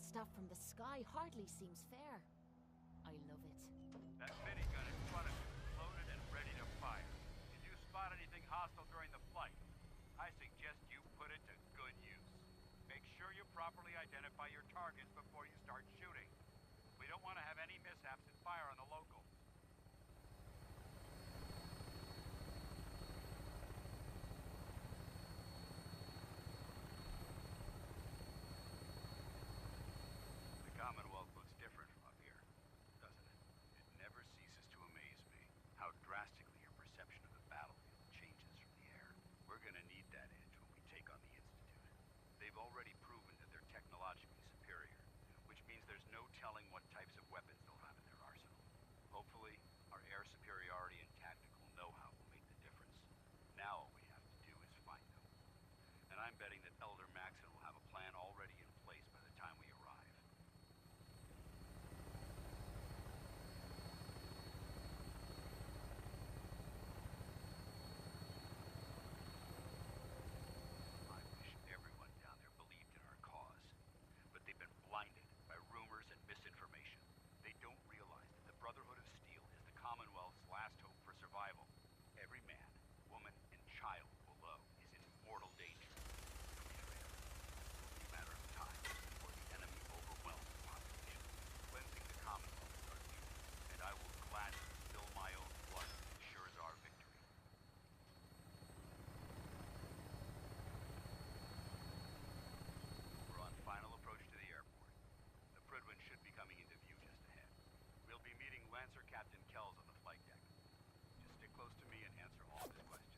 stuff from the sky hardly seems fair. I love it. That minigun in front of you is loaded and ready to fire. If you spot anything hostile during the flight, I suggest you put it to good use. Make sure you properly identify your targets before you start shooting. We don't want to have any mishaps and fire on the locals. The Commonwealth looks different from up here, doesn't it? It never ceases to amaze me how drastically your perception of the battlefield changes from the air. We're gonna need that edge when we take on the Institute. They've already proven that they're technologically superior, which means there's no telling what types of weapons they'll have in their arsenal. Hopefully, our air superiority and tactical know-how will make the difference. Now all we have to do is find them. And I'm betting that Elder Maxon will have a plan already in place by the time we arrive. Blinded by rumors and misinformation. They don't realize that the Brotherhood of Steel is the Commonwealth's last hope for survival. Every man, woman, and child below is in mortal danger. It's only a matter of time before the enemy overwhelms the population. Cleansing the Commonwealth is our duty, and I will gladly spill my own blood if it ensures our victory. We're on final approach to the airport. Prydwen should be coming into view just ahead. We'll be meeting Lancer Captain Kells on the flight deck. Just stick close to me and answer all of his questions.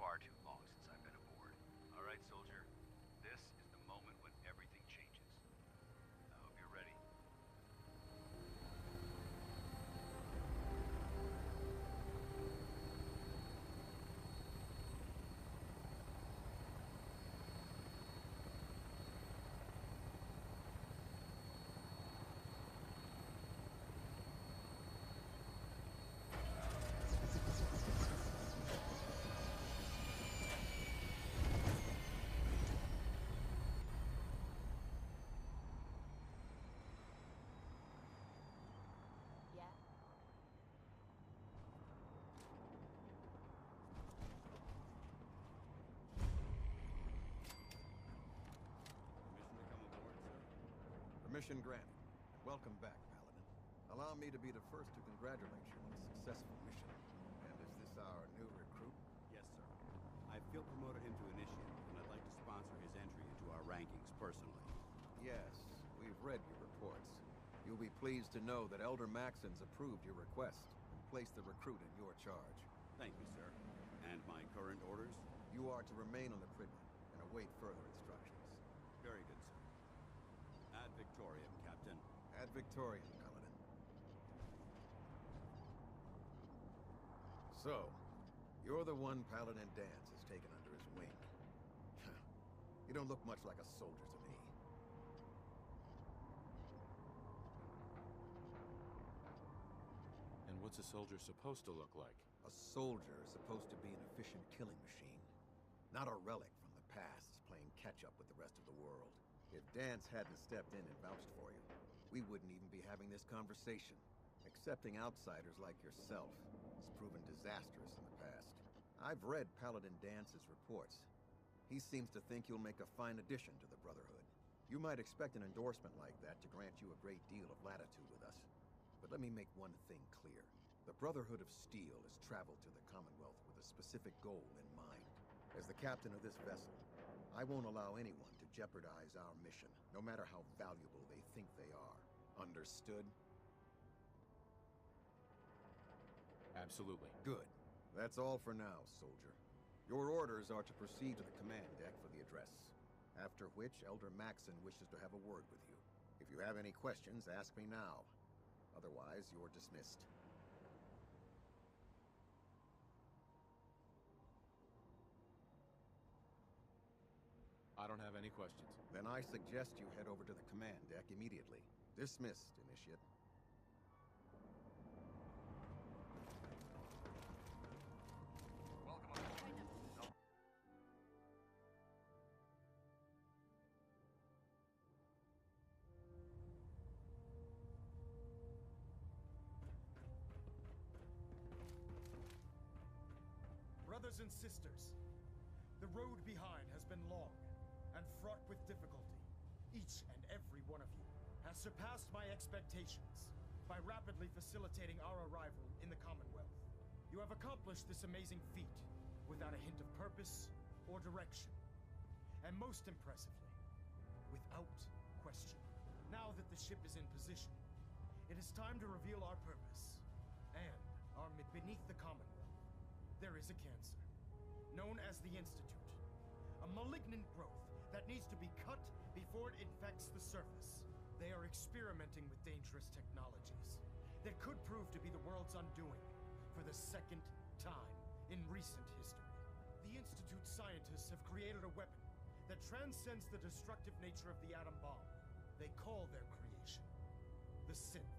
Far too long since I've been aboard. All right, soldier. This is the moment when everything changes. I hope you're ready. Permission granted. Welcome back, Paladin. Allow me to be the first to congratulate you on a successful mission. And is this our new recruit? Yes, sir. I feel promoted him to initiate, and I'd like to sponsor his entry into our rankings personally. Yes, we've read your reports. You'll be pleased to know that Elder Maxon's approved your request and placed the recruit in your charge. Thank you, sir. And my current orders? You are to remain on the Prydwen and await further instructions. Very good, sir. Ad Victoriam, Captain. Ad Victoriam, Paladin. So, you're the one Paladin Danse has taken under his wing. You don't look much like a soldier to me. And what's a soldier supposed to look like? A soldier is supposed to be an efficient killing machine. not a relic from the past playing catch-up with the rest of the world. If Dance hadn't stepped in and vouched for you, we wouldn't even be having this conversation. Accepting outsiders like yourself has proven disastrous in the past. I've read Paladin Dance's reports. He seems to think you'll make a fine addition to the Brotherhood. You might expect an endorsement like that to grant you a great deal of latitude with us. But let me make one thing clear. The Brotherhood of Steel has traveled to the Commonwealth with a specific goal in mind. As the captain of this vessel, I won't allow anyone to jeopardize our mission, no matter how valuable they think they are. Understood? Absolutely. Good. That's all for now, soldier. Your orders are to proceed to the command deck for the address. After which, Elder Maxon wishes to have a word with you. If you have any questions, ask me now. Otherwise, you're dismissed. I don't have any questions. Then I suggest you head over to the command deck immediately. Dismissed, Initiate. Brothers and sisters, the road behind has been long and fraught with difficulty. Each and every one of you has surpassed my expectations by rapidly facilitating our arrival in the Commonwealth. You have accomplished this amazing feat without a hint of purpose or direction. And most impressively, without question. Now that the ship is in position, it is time to reveal our purpose and our beneath the Commonwealth. There is a cancer, known as the Institute. A malignant growth that needs to be cut before it infects the surface. They are experimenting with dangerous technologies that could prove to be the world's undoing for the second time in recent history. The Institute scientists have created a weapon that transcends the destructive nature of the atom bomb. They call their creation the Synth.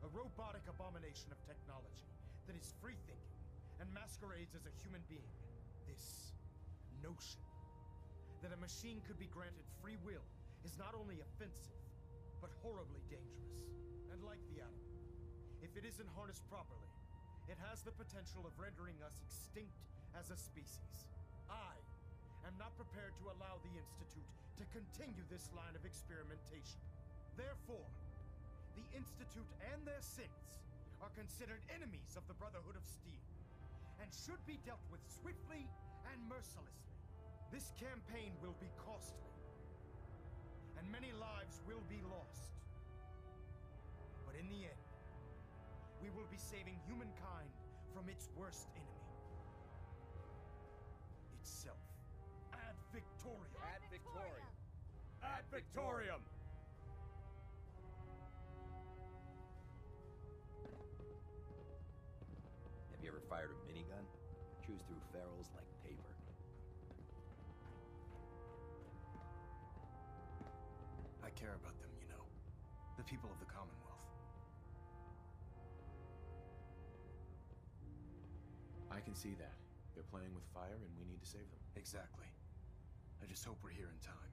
A robotic abomination of technology that is free-thinking and masquerades as a human being. This notion that a machine could be granted free will is not only offensive, but horribly dangerous. And like the atom, if it isn't harnessed properly, it has the potential of rendering us extinct as a species. I am not prepared to allow the Institute to continue this line of experimentation. Therefore, the Institute and their synths are considered enemies of the Brotherhood of Steel, and should be dealt with swiftly and mercilessly. This campaign will be costly, and many lives will be lost. But in the end, we will be saving humankind from its worst enemy. Itself. Ad Victoriam! Ad Victoriam! Ad Victoriam! Have you ever fired a minigun? Chews through ferrules like paper. I care about them, you know. The people of the Commonwealth. I can see that. They're playing with fire and we need to save them. Exactly. I just hope we're here in time.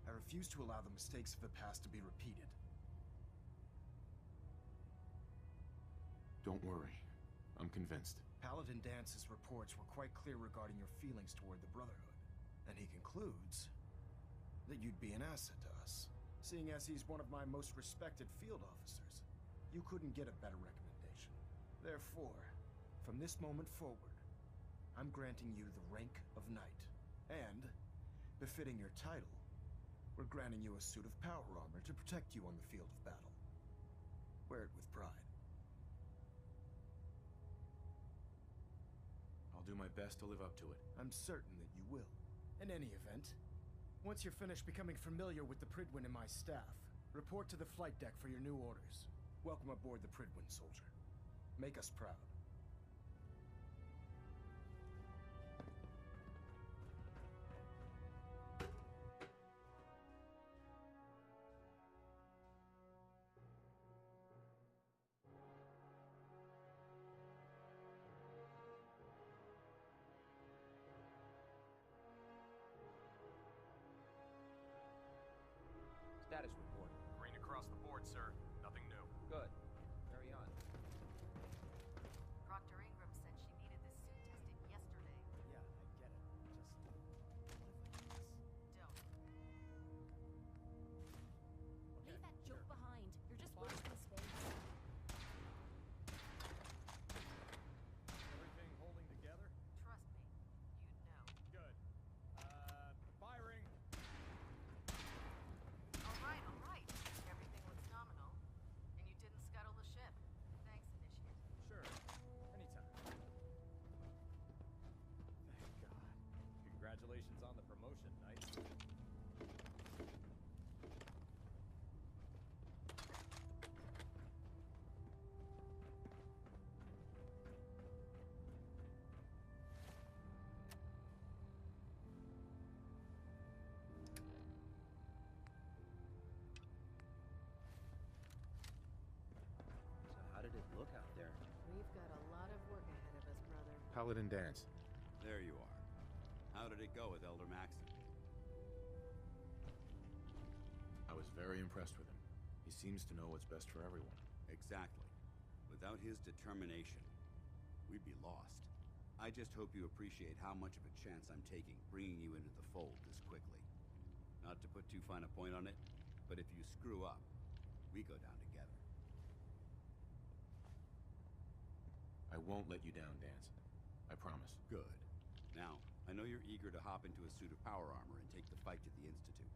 I refuse to allow the mistakes of the past to be repeated. Don't worry. I'm convinced. Paladin Dance's reports were quite clear regarding your feelings toward the Brotherhood. And he concludes that you'd be an asset to us, seeing as he's one of my most respected field officers. You couldn't get a better recommendation. Therefore, from this moment forward, I'm granting you the rank of Knight. And, befitting your title, we're granting you a suit of power armor to protect you on the field of battle. Wear it with pride. I'll do my best to live up to it. I'm certain that you will. In any event, once you're finished becoming familiar with the Prydwen and my staff, report to the flight deck for your new orders. Welcome aboard the Prydwen, soldier. Make us proud. Congratulations on the promotion, Knight. So how did it look out there? We've got a lot of work ahead of us, brother. Paladin Dance. There you are. How did it go with Elder Maxon? I was very impressed with him. He seems to know what's best for everyone. Exactly. Without his determination, we'd be lost. I just hope you appreciate how much of a chance I'm taking bringing you into the fold this quickly. Not to put too fine a point on it, but if you screw up, we go down together. I won't let you down, Dance. I promise. Good. Now, I know you're eager to hop into a suit of power armor and take the fight to the Institute.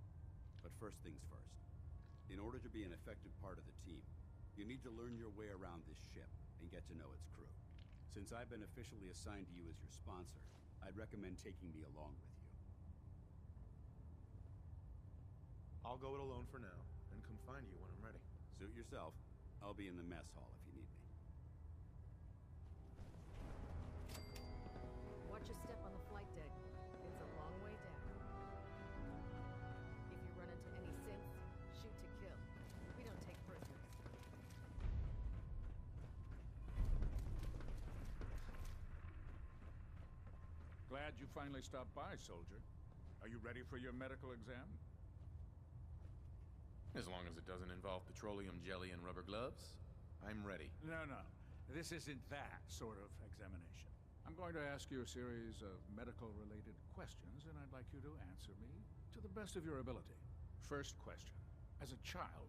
But first things first. In order to be an effective part of the team, you need to learn your way around this ship and get to know its crew. Since I've been officially assigned to you as your sponsor, I'd recommend taking me along with you. I'll go it alone for now, and come find you when I'm ready. Suit yourself. I'll be in the mess hall if you need me. Watch your step on the flight deck. It's a long way down. If you run into any synths, shoot to kill. We don't take prisoners. Glad you finally stopped by, soldier. Are you ready for your medical exam? As long as it doesn't involve petroleum jelly and rubber gloves, I'm ready. No. This isn't that sort of examination. I'm going to ask you a series of medical-related questions, and I'd like you to answer me to the best of your ability. First question. As a child,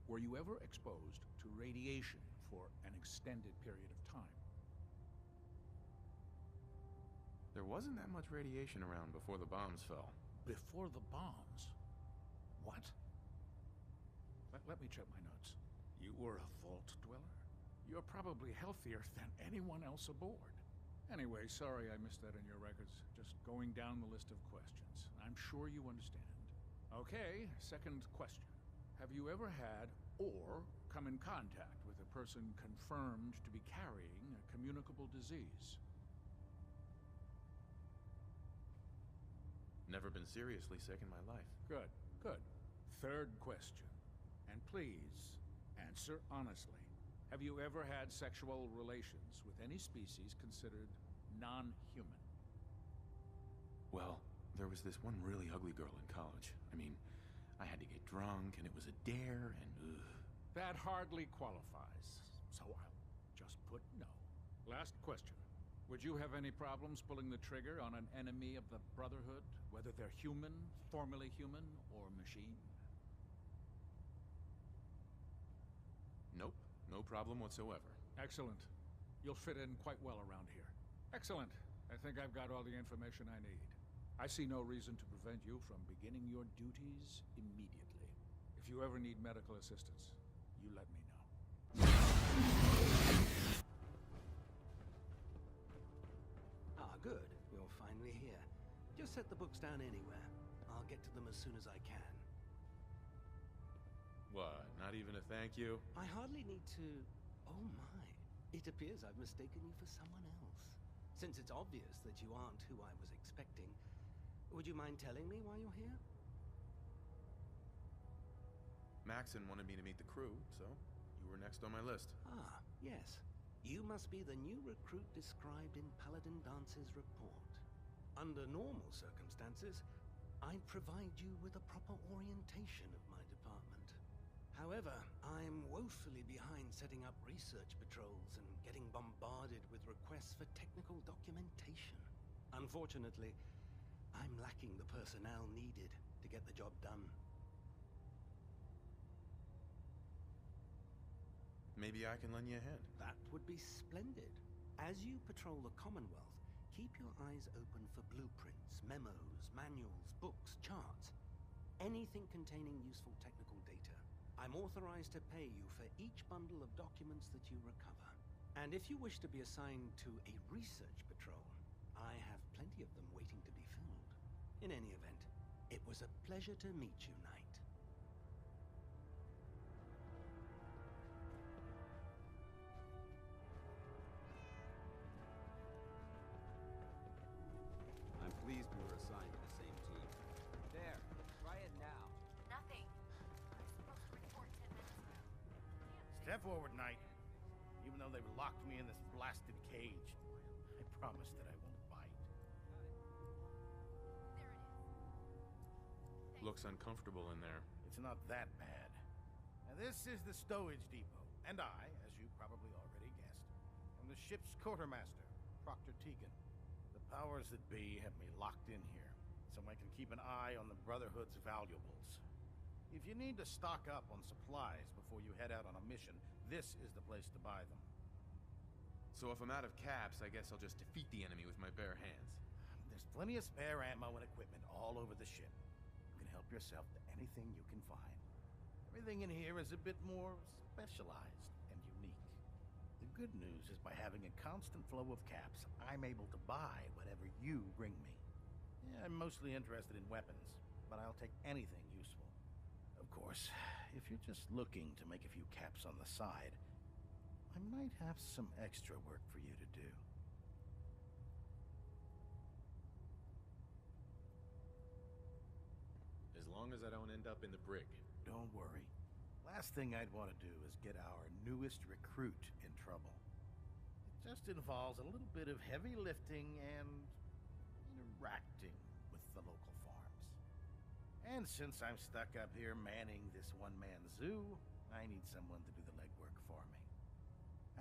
were you ever exposed to radiation for an extended period of time? There wasn't that much radiation around before the bombs fell. Before the bombs? What? Let me check my notes. You were a vault dweller? You're probably healthier than anyone else aboard. Anyway, sorry I missed that in your records. Just going down the list of questions. I'm sure you understand. Okay, second question. Have you ever had or come in contact with a person confirmed to be carrying a communicable disease? Never been seriously sick in my life. Good. Third question. And please, answer honestly. Have you ever had sexual relations with any species considered non-human? Well, there was this one really ugly girl in college. I mean, I had to get drunk, and it was a dare, and ugh. That hardly qualifies, so I'll just put no. Last question. Would you have any problems pulling the trigger on an enemy of the Brotherhood, whether they're human, formerly human, or machine? Nope, no problem whatsoever. Excellent. You'll fit in quite well around here. Excellent. I think I've got all the information I need. I see no reason to prevent you from beginning your duties immediately. If you ever need medical assistance, you let me know. Good. You're finally here. Just set the books down anywhere. I'll get to them as soon as I can. What, not even a thank you? I hardly need to... Oh my. It appears I've mistaken you for someone else. Since it's obvious that you aren't who I was expecting, would you mind telling me why you're here? Maxon wanted me to meet the crew, so you were next on my list. Ah, yes. You must be the new recruit described in Paladin Dance's report. Under normal circumstances, I'd provide you with a proper orientation of my department. However, I'm woefully behind setting up research patrols and getting bombarded with requests for technical documentation. Unfortunately, I'm lacking the personnel needed to get the job done. Maybe I can lend you a hand. That would be splendid. As you patrol the Commonwealth, keep your eyes open for blueprints, memos, manuals, books, charts. Anything containing useful technical data. I'm authorized to pay you for each bundle of documents that you recover. And if you wish to be assigned to a research patrol, I have plenty of them waiting to be filled. In any event, it was a pleasure to meet you, Knight. I'm pleased we were assigned to the same team. There. Try it now. Nothing. I was supposed to report 10 minutes ago. Step forward, Knight. Even though they've locked me in this blasted cage, I promise that I won't bite. There it is. Looks uncomfortable in there. It's not that bad. Now, this is the stowage depot, and I, as you probably already guessed, am the ship's quartermaster, Proctor Tegan. The powers that be have me locked in here, so I can keep an eye on the Brotherhood's valuables. If you need to stock up on supplies before you head out on a mission, this is the place to buy them. So if I'm out of caps, I guess I'll just defeat the enemy with my bare hands. There's plenty of spare ammo and equipment all over the ship. You can help yourself to anything you can find. Everything in here is a bit more specialized and unique. The good news is by having a constant flow of caps, I'm able to buy whatever you bring me. Yeah, I'm mostly interested in weapons, but I'll take anything useful. Of course, if you're just looking to make a few caps on the side, I might have some extra work for you to do. As long as I don't end up in the brig. Don't worry. Last thing I'd want to do is get our newest recruit in trouble. It just involves a little bit of heavy lifting and interacting with the local farms. And since I'm stuck up here manning this one-man zoo, I need someone to do the legwork for me.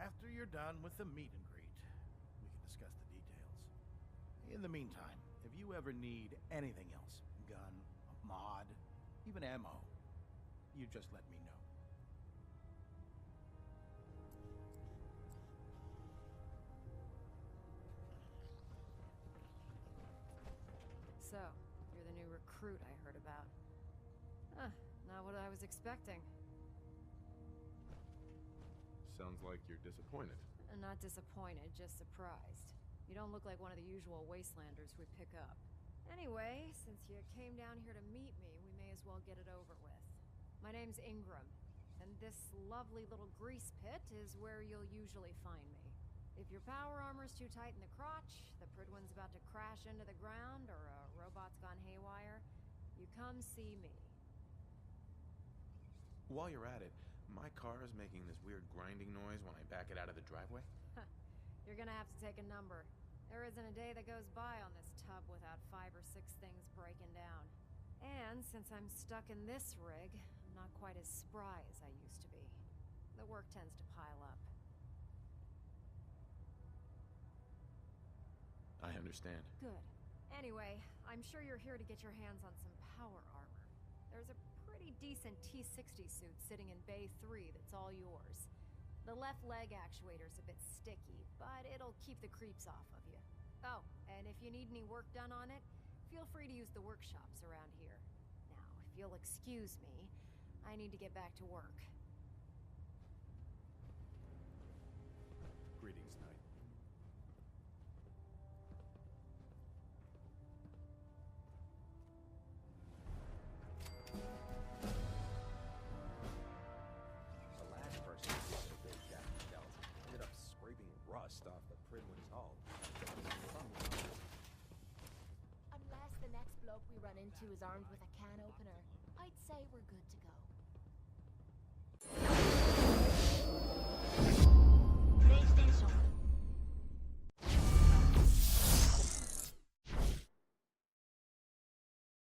After you're done with the meet and greet, we can discuss the details. In the meantime, if you ever need anything else, gun, a mod, even ammo, you just let me know. So, you're the new recruit I heard about. Huh, not what I was expecting. Sounds like you're disappointed. Not disappointed, just surprised. You don't look like one of the usual wastelanders we pick up. Anyway, since you came down here to meet me, we may as well get it over with. My name's Ingram, and this lovely little grease pit is where you'll usually find me. If your power armor's too tight in the crotch, the Prydwen's about to crash into the ground, or a robot's gone haywire, you come see me. While you're at it, my car is making this weird grinding noise when I back it out of the driveway. You're gonna have to take a number. There isn't a day that goes by on this tub without 5 or 6 things breaking down. And since I'm stuck in this rig, I'm not quite as spry as I used to be. The work tends to pile up. I understand. Good. Anyway, I'm sure you're here to get your hands on some power armor. There's a pretty decent T-60 suit sitting in Bay 3 that's all yours. The left leg actuator's a bit sticky, but it'll keep the creeps off of you. Oh, and if you need any work done on it, feel free to use the workshops around here. Now, if you'll excuse me, I need to get back to work. Greetings, Knight. The last person who did a big Captain Belt ended up scraping rust off the Prydwen's hull. Unless the next bloke we run into is armed with a can opener, I'd say we're good to go.